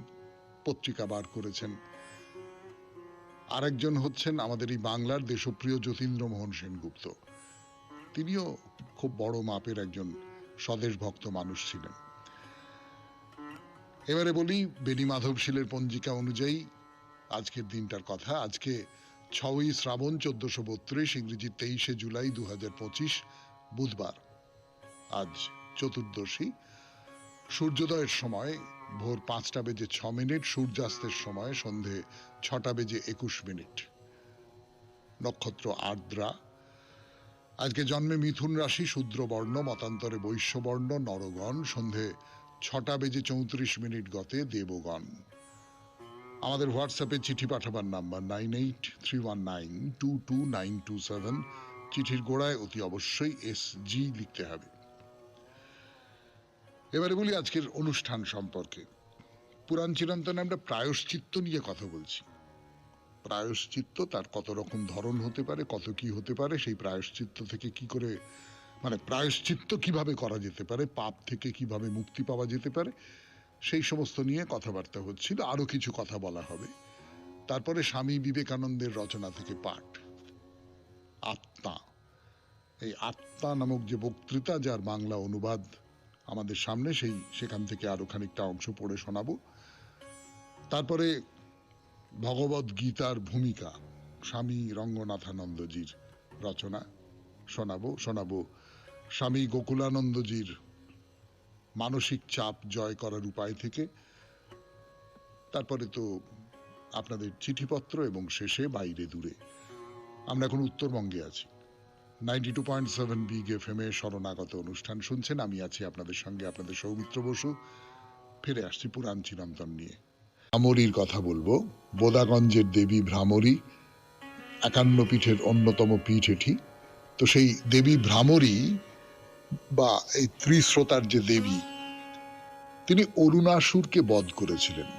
পত্রিকা বার করেছেন। আরেকজন হচ্ছেন আমাদের এই বাংলার দেশপ্রিয় যতীন্দ্রমোহন সেনগুপ্ত। তিনিও খুব বড় মাপের একজন স্বদেশ ভক্ত মানুষ ছিলেন। এবারে বলি বেণী মাধবশীলের পঞ্জিকা অনুযায়ী আজকের দিনটার কথা। আজকে 6ই শ্রাবণ 1432, ইংরেজি 23শে জুলাই 2025, বুধবার। আজ চতুর্দশী। সূর্যোদয়ের সময় ভোর 5:06, সূর্যাস্তের সময় সন্ধে 6:21। নক্ষত্র আর্দ্রা। আজকে জন্মে মিথুন রাশি, শূদ্র বর্ণ, মতান্তরে বৈশ্য বর্ণ, নরগণ। সন্ধে 6:34 গতে দেবগণ। আমাদের হোয়াটসঅ্যাপে চিঠি পাঠাবার নাম্বার 9831922927। চিঠির গোড়ায় অতি অবশ্যই SG লিখতে হবে। এবারে বলি আজকের অনুষ্ঠান সম্পর্কে। পুরাণ চিরন্তনে আমরা প্রায়শ্চিত্ত নিয়ে কথা বলছি। প্রায়শ্চিত্ত, তার কত রকম ধরন হতে পারে, কত কি হতে পারে, সেই প্রায়শ্চিত্ত থেকে কি করে, মানে প্রায়শ্চিত্ত কিভাবে করা যেতে পারে, পাপ থেকে কিভাবে মুক্তি পাওয়া যেতে পারে, সেই সমস্ত নিয়ে কথাবার্তা হচ্ছিল। আরো কিছু কথা বলা হবে। তারপরে স্বামী বিবেকানন্দের রচনা থেকে পাঠ, আত্মা। এই আত্মা নামক যে বক্তৃতা, যার বাংলা অনুবাদ আমাদের সামনে, সেখান থেকে আরো খানিকটা অংশ পড়ে শোনাবো। তারপরে ভগবদ গীতার ভূমিকা, স্বামী রঙ্গনাথানন্দজির রচনা শোনাবো স্বামী গোকুলানন্দজির মানসিক চাপ জয় করার উপায় থেকে। তারপরে তো আপনাদের চিঠিপত্র, এবং শেষে বাইরে দূরে। আমরা এখন উত্তরবঙ্গে আছি। 92.7 বিগ এফএম এ শরণাগত অনুষ্ঠান শুনছেন। আমি আছি আপনাদের সঙ্গে, আপনাদের সৌমিত্র বসু। ফিরে আসছি পুরাণ চিরন্তন নিয়ে। ভ্রামরীর কথা বলবো। বোদাগঞ্জের দেবী ভ্রামরী 51 পীঠের অন্যতম পীঠ এটি। তো সেই দেবী ভ্রামরী বা এই ত্রিশ্রোতার যে দেবী, তিনি অরুণাসুরকে বধ করেছিলেন।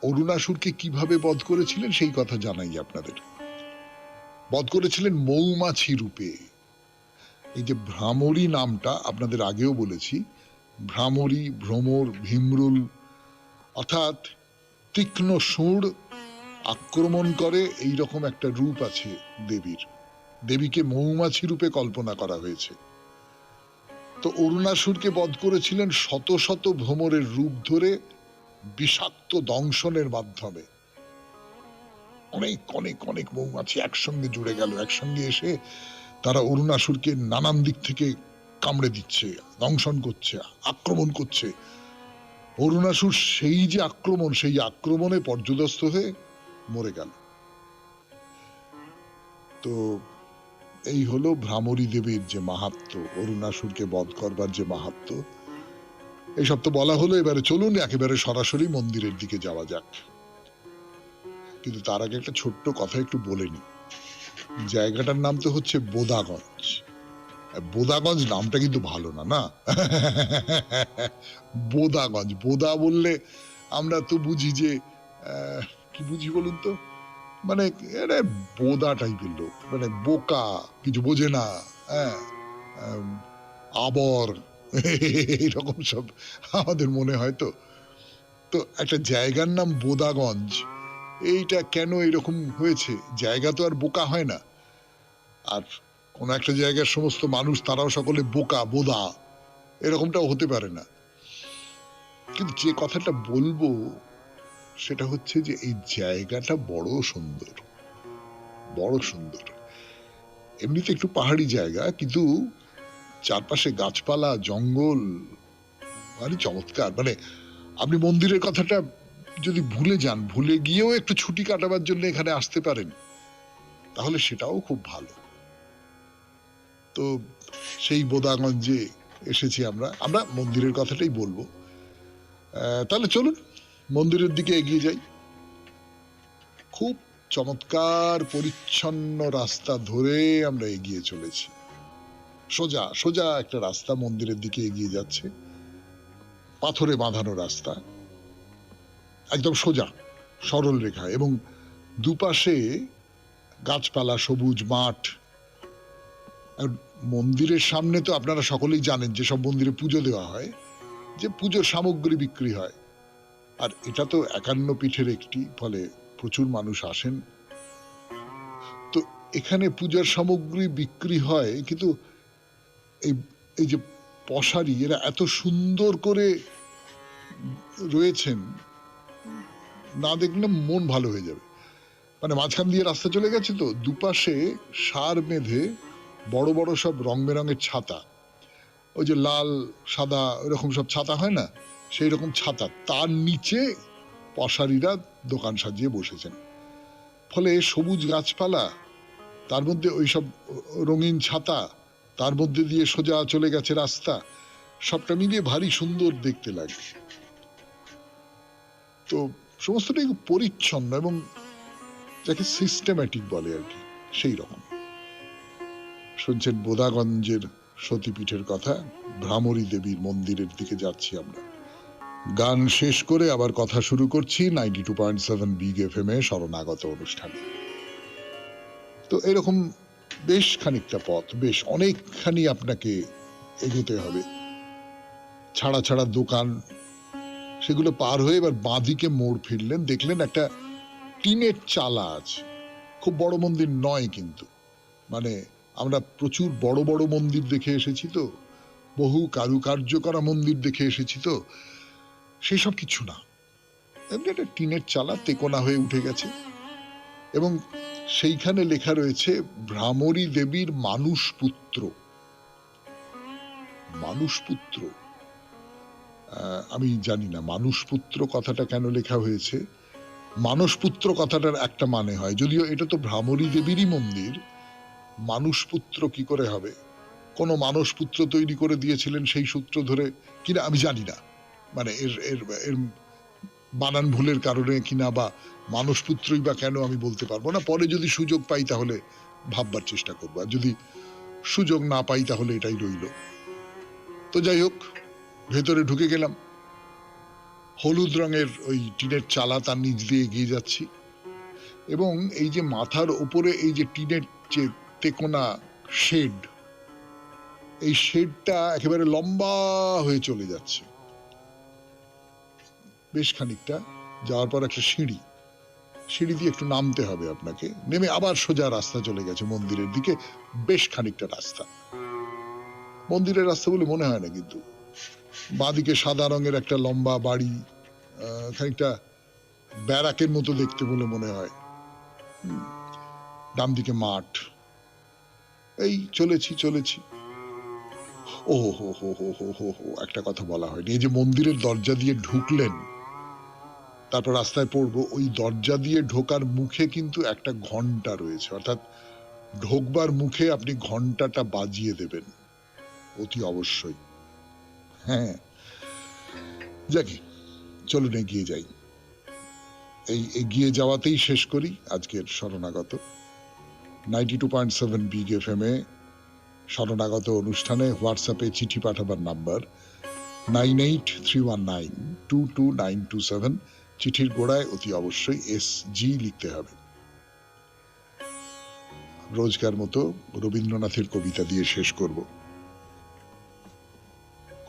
অরুণাসুরকে কিভাবে বধ করেছিলেন সেই কথা জানাই আপনাদের। বধ করেছিলেন মৌমাছি রূপে। এই যে ভ্রামরী নামটা আপনাদের আগেও বলেছি, ভ্রামরী, ভ্রমর, ভীমরুল, অর্থাৎ তীক্ষ্ণ সুর, আক্রমণ করে, এই রকম একটা রূপ আছে দেবীর। দেবীকে মৌমাছি রূপে কল্পনা করা হয়েছে। তো অরুণাসুরকে বধ করেছিলেন শত শত ভ্রমরের রূপ ধরে, বিষাক্ত দংশনের মাধ্যমে। অনেক অনেক অনেক মৌমাছি একসঙ্গে জুড়ে গেল, একসঙ্গে এসে তারা অরুণাসুরকে নানান দিক থেকে কামড়ে দিচ্ছে, দংশন করছে, আক্রমণ করছে। অরুণাসুর সেই যে আক্রমণ, সেই আক্রমণে পর্যদস্ত হয়ে মরে গেল। তো এই হলো ভ্রামরী দেবীর যে মাহাত্ম্য, অরুণাসুরকে বধ করবার যে মাহাত্ম্য। এইসব তো বলা হলো, এবারে চলুন একেবারে সরাসরি মন্দিরের দিকে যাওয়া যাক। কিন্তু তার আগে একটা ছোট্ট কথা একটু বলে নি। জায়গাটার নাম তো হচ্ছে বোদাগঞ্জ। বোদাগঞ্জ নামটা কিন্তু ভালো না, না? বোদাগঞ্জ, বোদা বললে আমরা তো বুঝি যে কি বুঝি বলুন তো, মানে বোদা টাইপের লোক, মানে বোকা, কিছু বোঝে না, হ্যাঁ, আবর, এইরকম সব আমাদের মনে হয়। তো তো একটা জায়গার নাম বোদাগঞ্জ, এইটা কেন এরকম হয়েছে? জায়গা তো আর বোকা হয় না, আর কোন একটা জায়গার সমস্ত মানুষ তারাও সকলে বোকা, বোদা, এরকমটাও হতে পারে না। কিন্তু যে কথাটা বলবো সেটা হচ্ছে যে এই জায়গাটা বড় সুন্দর, বড় সুন্দর। এমনিতে একটু পাহাড়ি জায়গা, কিন্তু চারপাশে গাছপালা, জঙ্গল, মানে চমৎকার। মানে আপনি মন্দিরের কথাটা যদি ভুলে যান, ভুলে গিয়েও একটু ছুটি কাটাবার জন্য এখানে আসতে পারেন, তাহলে সেটাও খুব ভালো। তো সেই বোদাগঞ্জে এসেছি আমরা, আমরা মন্দিরের কথাটাই বলবো। তাহলে চলুন মন্দিরের দিকে এগিয়ে যাই। খুব চমৎকার পরিচ্ছন্ন রাস্তা ধরে আমরা এগিয়ে চলেছি, সোজা সোজা একটা রাস্তা মন্দিরের দিকে এগিয়ে যাচ্ছে, পাথরে বাঁধানো রাস্তা, একদম সোজা সরল রেখা, এবং দুপাশে গাছপালা, সবুজ মাঠ। মন্দিরের সামনে তো আপনারা সকলেই জানেন যে সব মন্দিরে পুজো দেওয়া হয়, যে পুজোর সামগ্রী বিক্রি হয়। আর এটা তো 51 পীঠের একটি, ফলে প্রচুর মানুষ আসেন। তো এখানে পূজার সামগ্রী বিক্রি হয়, কিন্তু এই যে পশারি, এরা এত সুন্দর করে রয়েছেন, না দেখলে মন ভালো হয়ে যাবে। মানে মাঝখান দিয়ে রাস্তা চলে গেছে, তো দুপাশে সার বেঁধে বড় বড় সব রং বেরঙের ছাতা, ওই যে লাল সাদা এরকম সব ছাতা হয় না, সেই রকম ছাতা, তার নিচে পশারিরা দোকান সাজিয়ে বসেছেন। ফলে সবুজ গাছপালা, তার মধ্যে ওই সব রঙিন ছাতা, তার মধ্যে দিয়ে সোজা চলে গেছে রাস্তা, সবটা মিলিয়ে ভারী সুন্দর দেখতে লাগে। তো সমস্তটাই পরিচ্ছন্ন এবং যাকে সিস্টেম্যাটিক বলে আর কি, সেই রকম। শুনছেন বোদাগঞ্জের সতীপীঠের কথা, ভ্রামরী দেবীর মন্দিরের দিকে যাচ্ছি আমরা। গান শেষ করে আবার কথা শুরু করছি 92.7 বিগ এফএম এ শরণাগত অনুষ্ঠানে। তো এরকম বেশ খানিকটা পথ, বেশ অনেকখানি আপনাকে এগোতে হবে, ছাড়া ছাড়া দোকান, সেগুলো পার হয়ে এবার বাঁদিকে মোড় ফিরলেন, দেখলেন একটা টিনের চালা আছে। খুব বড় মন্দির নয় কিন্তু, মানে আমরা প্রচুর বড় বড় মন্দির দেখে এসেছি, তো বহু কারুকার্য করা মন্দির দেখে এসেছি, তো সেসব কিছু না, এমনি একটা টিনের চালা তেকোনা হয়ে উঠে গেছে, এবং সেইখানে লেখা রয়েছে ভ্রামরী দেবীর মানুষ পুত্র। মানুষ পুত্র, আমি জানি না মানুষ পুত্র কথাটা কেন লেখা হয়েছে। মানসপুত্র কথাটার একটা মানে হয়, যদিও এটা তো ভ্রামরী দেবীরই মন্দির, মানুষ পুত্র কি করে হবে? কোন মানসপুত্র তৈরি করে দিয়েছিলেন সেই সূত্র ধরে কিনা আমি জানি না, মানে এর এর এর বানান ভুলের কারণে কিনা, বা মানসপুত্রই বা কেন আমি বলতে পারবো না। পরে যদি সুযোগ পাই তাহলে ভাববার চেষ্টা করবো, আর যদি সুযোগ না পাই তাহলে এটাই রইল। তো যাই হোক, ভেতরে ঢুকে গেলাম, হলুদ রঙের ওই টিনের চালা, তার নিচ দিয়ে এগিয়ে যাচ্ছি, এবং এই যে মাথার উপরে এই যে টিনের যে তেকোনা শেড, এই শেডটা একেবারে লম্বা হয়ে চলে যাচ্ছে বেশ খানিকটা। যাওয়ার পর একটা সিঁড়ি, সিঁড়ি দিয়ে একটু নামতে হবে আপনাকে, নেমে আবার সোজা রাস্তা চলে গেছে মন্দিরের দিকে, বেশ খানিকটা রাস্তা। মন্দিরের রাস্তা বলে মনে হয় না, কিন্তু বাঁদিকে সাদা রঙের একটা লম্বা বাড়ি, খানিকটা ব্যারাকের মতো দেখতে বলে মনে হয়, ডান দিকে মাঠ। এই চলেছি চলেছি, ও হো হো হো হো হো হো, একটা কথা বলা হয়নি। এই যে মন্দিরের দরজা দিয়ে ঢুকলেন, তারপর রাস্তায় পড়বো, ওই দরজা দিয়ে ঢোকার মুখে কিন্তু একটা ঘন্টা রয়েছে, অর্থাৎ ঢোকবার মুখে আপনি ঘন্টাটা বাজিয়ে দেবেন, অতি অবশ্যই। হ্যাঁ, যাকে চলুন এগিয়ে যাই। এই এগিয়ে যাওয়াতেই শেষ করি আজকের শরণাগত। 92.7 বিগ এফএম এ শরণাগত অনুষ্ঠানে হোয়াটসঅ্যাপে চিঠি পাঠাবার নাম্বার 9831922927। চিঠির গোড়ায় অতি অবশ্যই SG লিখতে হবে। রোজকার মতো রবীন্দ্রনাথের কবিতা দিয়ে শেষ করব।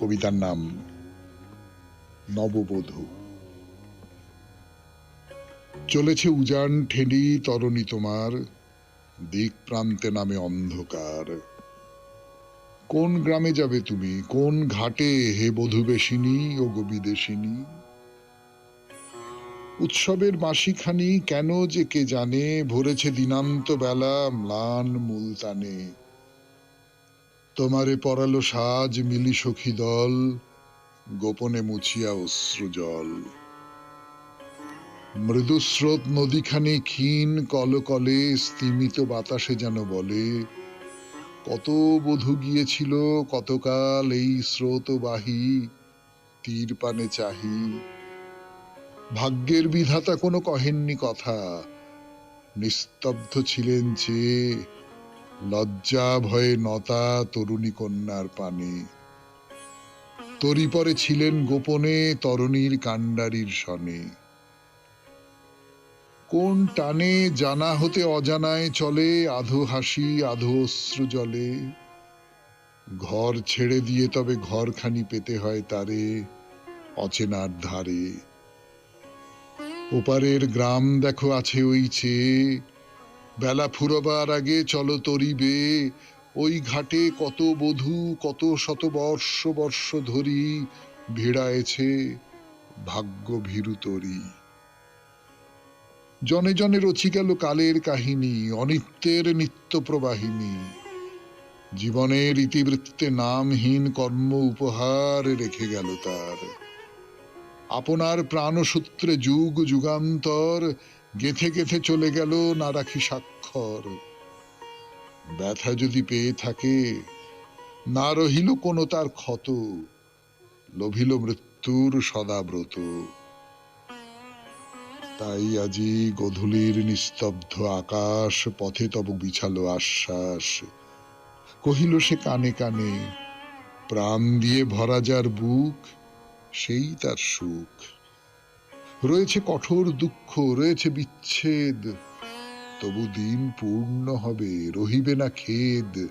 কবিতার নাম নববধূ। চলেছে উজান ঠেলি তরণী তোমার, দিক প্রান্তে নামে অন্ধকার। কোন গ্রামে যাবে তুমি, কোন ঘাটে হে বধূবেশিনী ও গো বিদেশিনী? উৎসবের মাসিখানি কেন যে কে জানে, ভরেছে দিনান্ত বেলা ম্লান মুলতানে। তোমারে পরালো সাজ মিলি সখী দল, গোপনে মুছিয়া অশ্রু জল। মৃদুস্রোত নদীখানি ক্ষীণ কলকলে, স্তিমিত বাতাসে যেন বলে, কত বধূ গিয়েছিল কতকাল এই স্রোতবাহী, তীর পানে চাহি। ভাগ্যের বিধাতা কোনো কহেননি কথা, নিস্তব্ধ ছিলেন চেয়ে, লজ্জা ভয়ে নতা তরুণী কন্যার পানে। তরি পরে ছিলেন গোপনে তরুণীর কাণ্ডারির সনে। কোন টানে জানা হতে অজানায় চলে, আধো হাসি আধো অশ্রু জলে। ঘর ছেড়ে দিয়ে তবে ঘরখানি পেতে হয় তারে, অচেনার ধারে। ওপারের গ্রাম দেখো আছে ওই চেয়ে, বেলা ফুরবার আগে চলো তরিবে। ওই ঘাটে কত বধূ কত শত বর্ষ বর্ষ ধরি, ভিড়ায়েছে ভাগ্য ভীরু তরি। জনে জনে রচি গেল কালের কাহিনী, অনিত্যের নিত্য প্রবাহিনী। জীবনের ইতিবৃত্তে নামহীন কর্ম উপহার রেখে গেল তার। আপনার প্রাণসূত্রে যুগ যুগান্তর, গেথে গেথে চলে গেল না রাখি স্বাক্ষর। ব্যথা যদি পেয়ে থাকে, না রহিল কোনো তার ক্ষত, লোভিল মৃত্যুর সদাব্রত। তাই আজি গোধূলির নিস্তব্ধ আকাশ, পথে তব বিছালো আশ্বাস। কহিল সে কানে কানে, প্রাণ দিয়ে ভরা যার বুক, সেই তার সুখ। রয়েছে কঠোর দুঃখ, রয়েছে বিচ্ছেদ, তবু দিন পূর্ণ হবে, রহিবে না খেদ।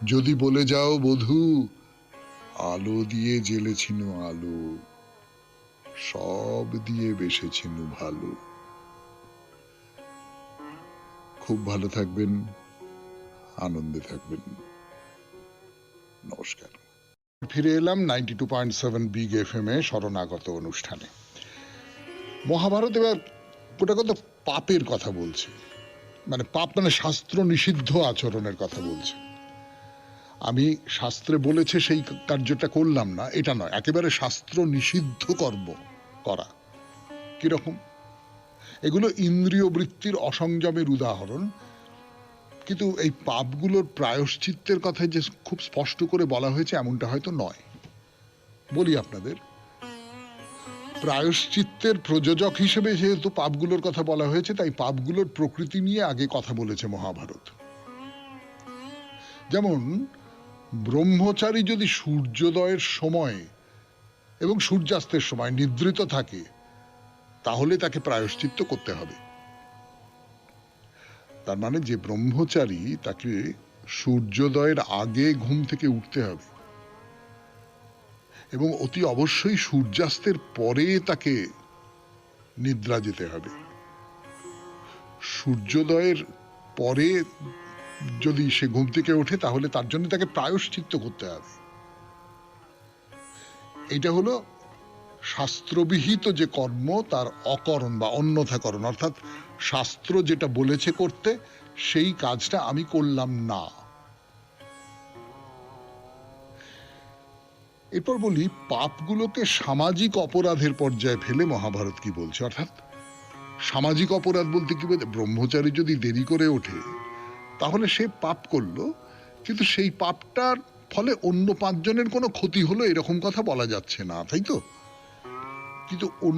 যদি বলে যাও বধূ, আলো দিয়ে জ্বেলেছিল আলো, সব দিয়ে বেসেছিল ভালো। খুব ভালো থাকবেন, আনন্দে থাকবেন। নমস্কার। ফিরে এলাম 92.7 বিগ এফএম এ শরণাগত অনুষ্ঠানে। মহাভারত এবার গোটা কথা পাপের কথা বলছে, মানে পাপ মানে শাস্ত্র নিষিদ্ধ আচরণের কথা বলছে। আমি শাস্ত্রে বলেছে সেই কার্যটা করলাম না এটা নয়, একেবারে শাস্ত্র নিষিদ্ধ কর্ম করা। কিরকম? এগুলো ইন্দ্রিয় বৃত্তির অসংযমের উদাহরণ। কিন্তু এই পাপগুলোর প্রায়শ্চিত্তের কথায় যে খুব স্পষ্ট করে বলা হয়েছে এমনটা হয়তো নয়। বলি আপনাদের, প্রায়শ্চিত্তের প্রযোজক হিসেবে যেহেতু পাপগুলোর কথা বলা হয়েছে, তাই পাপগুলোর প্রকৃতি নিয়ে আগে কথা বলেছে মহাভারত। যেমন ব্রহ্মচারী যদি সূর্যোদয়ের সময় এবং সূর্যাস্তের সময় নিদ্রিত থাকে, তাহলে তাকে প্রায়শ্চিত্ত করতে হবে। তার মানে যে ব্রহ্মচারী, তাকে সূর্যোদয়ের আগে ঘুম থেকে উঠতে হবে এবং অতি অবশ্যই সূর্যাস্তের পরে তাকে নিদ্রা যেতে হবে। সূর্যোদয়ের পরে যদি সে ঘুম থেকে ওঠে, তাহলে তার জন্য তাকে প্রায়শ্চিত্ত করতে হবে। এটা হলো শাস্ত্রবিহিত যে কর্ম, তার অকরণ বা অন্যথাকরণ, অর্থাৎ শাস্ত্র যেটা বলেছে করতে, সেই কাজটা আমি করলাম না। এরপর বলি, পাপগুলোকে সামাজিক অপরাধের পর্যায়ে ফেলে মহাভারত কি বলছে। অর্থাৎ সামাজিক অপরাধ বলতে কি বলতে, ব্রহ্মচারী যদি দেরি করে ওঠে, তাহলে সে পাপ করলো, কিন্তু সেই পাপটার ফলে অন্য 5 জনের কোনো ক্ষতি হলো এরকম কথা বলা যাচ্ছে না, তাই তো? কিন্তু অন্য